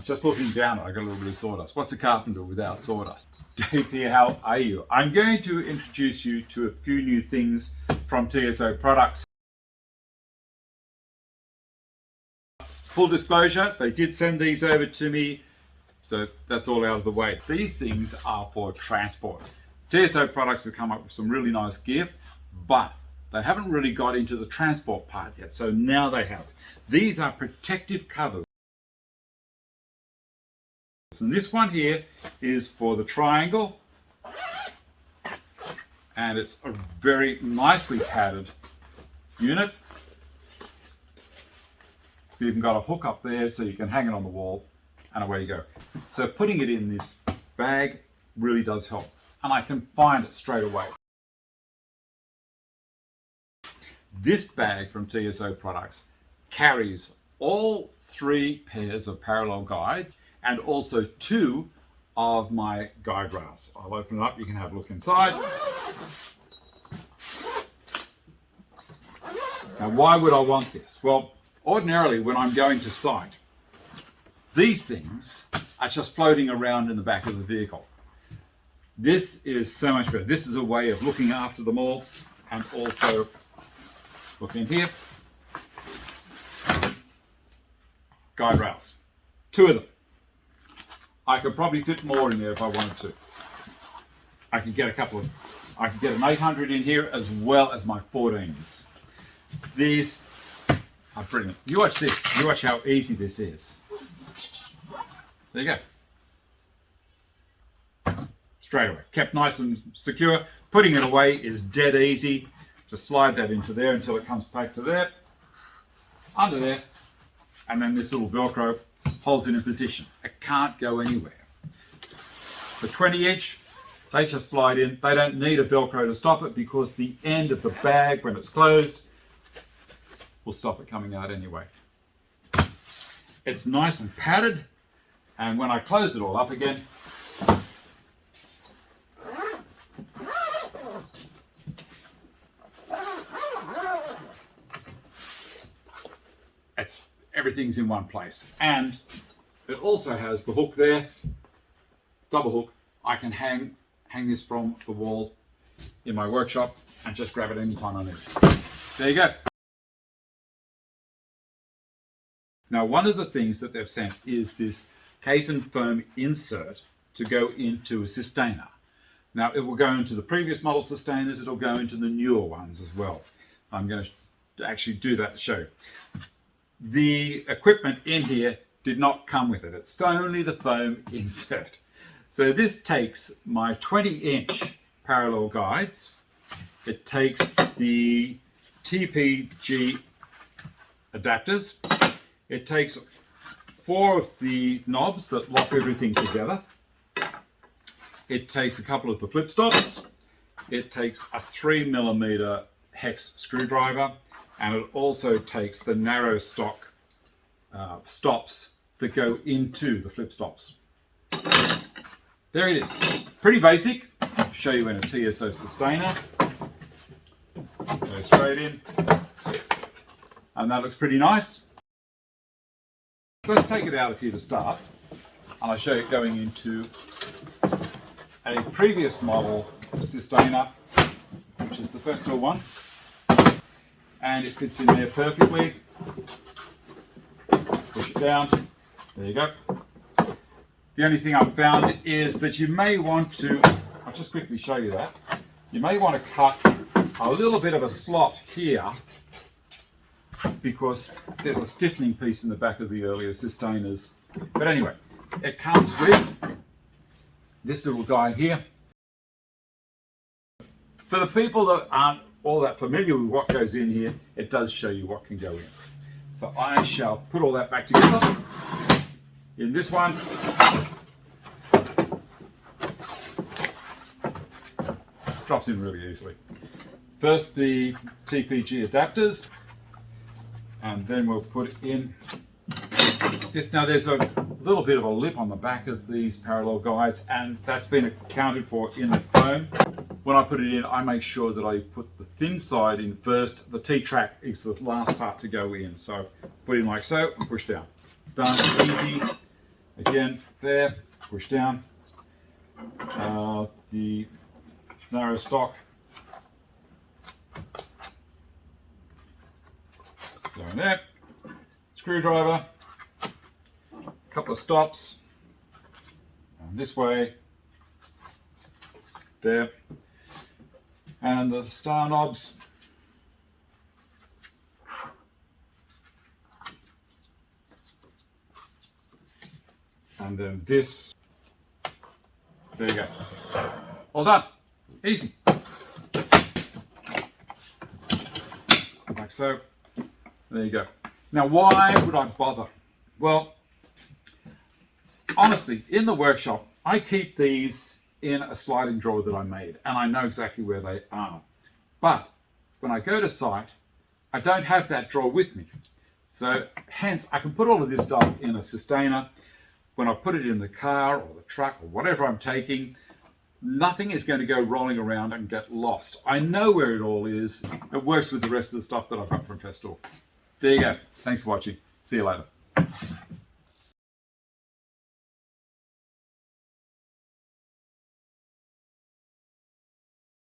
just looking down, I got a little bit of sawdust. What's a carpenter without sawdust? Dave here, how are you? I'm going to introduce you to a few new things from TSO Products. Full disclosure, they did send these over to me, so that's all out of the way. These things are for transport. TSO Products have come up with some really nice gear, but they haven't really got into the transport part yet, so now they have. These are protective covers. And this one here is for the triangle, and it's a very nicely padded unit. So you've got a hook up there so you can hang it on the wall, and away you go. So putting it in this bag really does help, and I can find it straight away. This bag from TSO Products carries all 3 pairs of parallel guides and also 2 of my guide rails. I'll open it up, you can have a look inside. Now, why would I want this? Well, ordinarily when I'm going to site, these things are just floating around in the back of the vehicle. This is so much better. This is a way of looking after them all, and also look in here. Guide rails, 2 of them. I could probably fit more in there if I wanted to. I could get an 800 in here as well as my 14s. These are brilliant. You watch this, you watch how easy this is. There you go. Straight away, kept nice and secure. Putting it away is dead easy. Just slide that into there until it comes back to there, under there, and then this little Velcro holds it in position. It can't go anywhere. The 20-inch, they just slide in. They don't need a Velcro to stop it because the end of the bag, when it's closed, will stop it coming out anyway. It's nice and padded, and when I close it all up again, everything's in one place. And it also has the hook there, double hook. I can hang this from the wall in my workshop and just grab it anytime I need it. There you go. Now, one of the things that they've sent is this case and foam insert to go into a Sustainer. Now, it will go into the previous model Sustainers, it'll go into the newer ones as well. I'm going to actually do that to show you. The equipment in here did not come with it. It's only the foam insert. So this takes my 20-inch parallel guides. It takes the TPG adapters. It takes 4 of the knobs that lock everything together. It takes a couple of the flip stops. It takes a 3mm hex screwdriver. And it also takes the narrow stock stops that go into the flip stops. There it is. Pretty basic. I'll show you in a TSO Sustainer. Go straight in. And that looks pretty nice. So let's take it out of here to start. And I'll show you going into a previous model Sustainer, which is the Festool one. And it fits in there perfectly. Push it down. There you go. The only thing I've found is that you may want to, I'll just quickly show you that. You may want to cut a little bit of a slot here because there's a stiffening piece in the back of the earlier Sustainers. But anyway, it comes with this little guy here. For the people that aren't all that familiar with what goes in here, it does show you what can go in. So I shall put all that back together in this one. Drops in really easily. First the TPG adapters, and then we'll put in this. Now there's a little bit of a lip on the back of these parallel guides, and that's been accounted for in the foam. When I put it in, I make sure that I put the thin side in first. The T-track is the last part to go in. So put in like so and push down. Done, easy. Again, there, push down. The narrow stock. Go in there. Screwdriver. A couple of stops. And this way. There. And the star knobs. And then this. There you go. All done. Easy. Like so. There you go. Now, why would I bother? Well, honestly, in the workshop, I keep these in a sliding drawer that I made, and I know exactly where they are. But when I go to site, I don't have that drawer with me. So hence, I can put all of this stuff in a sustainer. When I put it in the car or the truck or whatever I'm taking, nothing is going to go rolling around and get lost. I know where it all is. It works with the rest of the stuff that I've got from Festool. There you go. Thanks for watching. See you later.